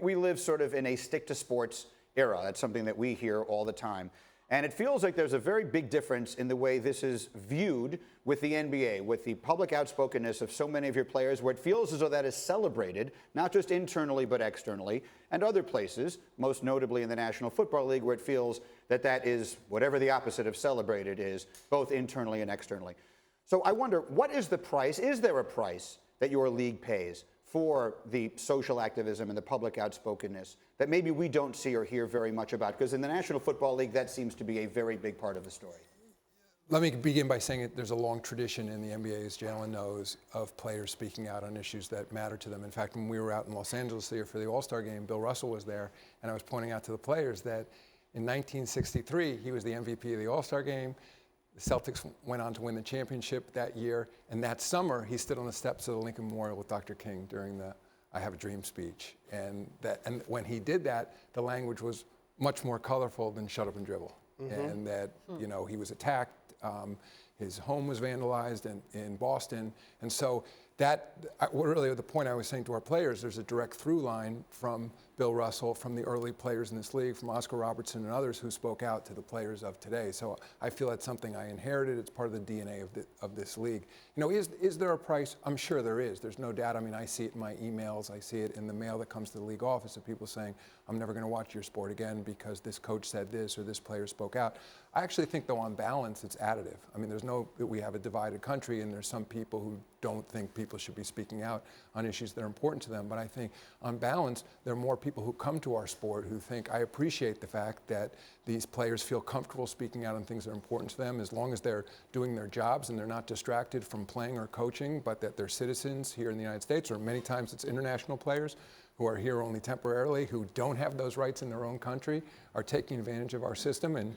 We live sort of in a stick-to-sports era. That's something that we hear all the time. And it feels like there's a very big difference in the way this is viewed with the NBA, with the public outspokenness of so many of your players, where it feels as though that is celebrated, not just internally but externally, and other places, most notably in the National Football League, where it feels that that is whatever the opposite of celebrated is, both internally and externally. So I wonder, what is the price? Is there a price that your league pays for the social activism and the public outspokenness that maybe we don't see or hear very much about? Because in the National Football League, that seems to be a very big part of the story. Let me begin by saying that there's a long tradition in the NBA, as Jalen knows, of players speaking out on issues that matter to them. In fact, when we were out in Los Angeles here for the All-Star game, Bill Russell was there, and I was pointing out to the players that in 1963, he was the MVP of the All-Star game. The Celtics went on to win the championship that year, and that summer, he stood on the steps of the Lincoln Memorial with Dr. King during the I Have a Dream speech. And when he did that, the language was much more colorful than shut up and dribble. And that, you know, he was attacked, his home was vandalized in Boston. And so that, really the point I was saying to our players, there's a direct through line from Bill Russell, from the early players in this league, from Oscar Robertson and others who spoke out to the players of today. So I feel that's something I inherited. It's part of the DNA of this league. You know, is there a price? I'm sure there is. There's no doubt. I mean, I see it in my emails. I see it in the mail that comes to the league office of people saying, I'm never going to watch your sport again because this coach said this or this player spoke out. I actually think, though, on balance, it's additive. I mean, we have a divided country, and there's some people who don't think people should be speaking out on issues that are important to them. But I think, on balance, there are more people who come to our sport who think, I appreciate the fact that these players feel comfortable speaking out on things that are important to them, as long as they're doing their jobs and they're not distracted from playing or coaching, but that they're citizens here in the United States, or many times it's international players who are here only temporarily, who don't have those rights in their own country, are taking advantage of our system and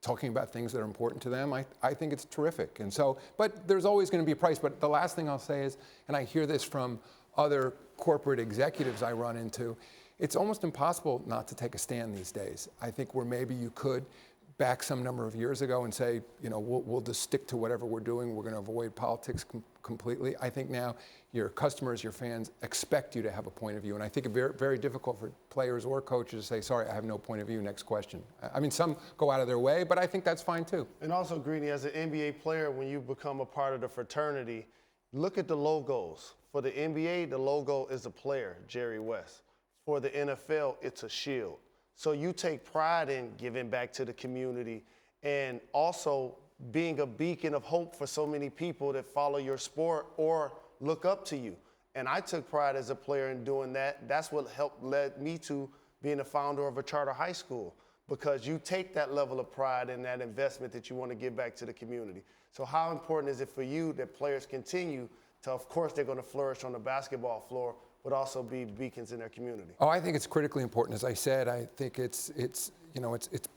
talking about things that are important to them. I think it's terrific. And so, but there's always going to be a price. But the last thing I'll say is, and I hear this from other corporate executives I run into, it's almost impossible not to take a stand these days. I think where maybe you could back some number of years ago and say, you know, we'll just stick to whatever we're doing. We're going to avoid politics completely. I think now your customers, your fans expect you to have a point of view. And I think it's very, very difficult for players or coaches to say, sorry, I have no point of view, next question. I mean, some go out of their way, but I think that's fine too. And also, Greeny, as an NBA player, when you become a part of the fraternity, look at the logos. For the NBA, the logo is a player, Jerry West. For the NFL, it's a shield. So you take pride in giving back to the community and also being a beacon of hope for so many people that follow your sport or look up to you. And I took pride as a player in doing that. That's what led me to being the founder of a charter high school, because you take that level of pride and that investment that you want to give back to the community. So how important is it for you that players continue to, of course, they're going to flourish on the basketball floor, but also be beacons in their community? Oh, I think it's critically important. As I said, I think it's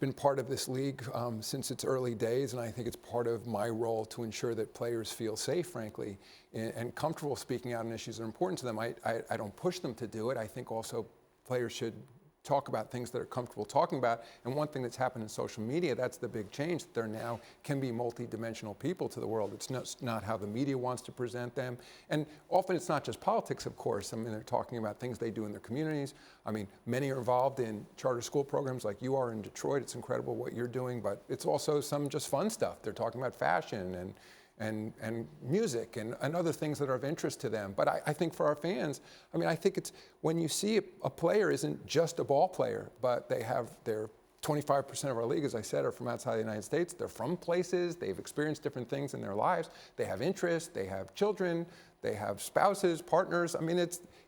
been part of this league since its early days, and I think it's part of my role to ensure that players feel safe, frankly, and comfortable speaking out on issues that are important to them. I don't push them to do it. I think also players should talk about things that are comfortable talking about. And one thing that's happened in social media, that's the big change, that there now can be multidimensional people to the world. It's not how the media wants to present them. And often it's not just politics, of course. I mean, they're talking about things they do in their communities. I mean, many are involved in charter school programs like you are in Detroit. It's incredible what you're doing, but it's also some just fun stuff. They're talking about fashion and music and other things that are of interest to them. But I think for our fans, I mean, I think it's when you see a player isn't just a ball player, but they're 25% of our league, as I said, are from outside the United States. They're from places, they've experienced different things in their lives. They have interests, they have children, they have spouses, partners. I mean,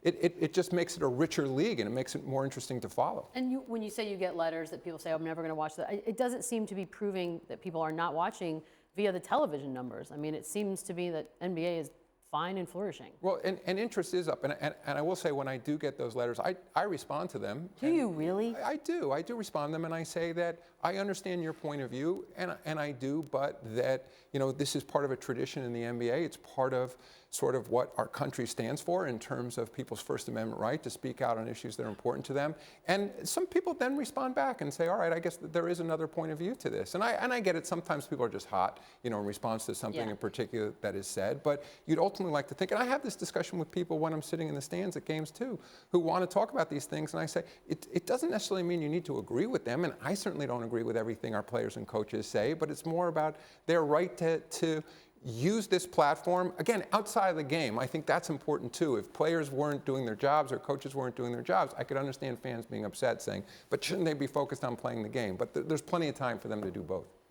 it just makes it a richer league, and it makes it more interesting to follow. And when you say you get letters that people say, I'm never going to watch that, it doesn't seem to be proving that people are not watching via the television numbers. I mean, it seems to be that NBA is fine and flourishing. Well, and interest is up. And I will say, when I do get those letters, I respond to them. Do you really? I do respond to them, and I say that I understand your point of view, and I do, but that, you know, this is part of a tradition in the NBA. It's part of sort of what our country stands for in terms of people's First Amendment right to speak out on issues that are important to them. And some people then respond back and say, all right, I guess there is another point of view to this. And I get it. Sometimes people are just hot, in response to something in particular that is said. But you'd ultimately like to think, and I have this discussion with people when I'm sitting in the stands at games too, who want to talk about these things. And I say, it doesn't necessarily mean you need to agree with them. And I certainly don't agree with everything our players and coaches say, but it's more about their right to use this platform, again, outside of the game. I think that's important too. If players weren't doing their jobs or coaches weren't doing their jobs, I could understand fans being upset saying, but shouldn't they be focused on playing the game? But there's plenty of time for them to do both.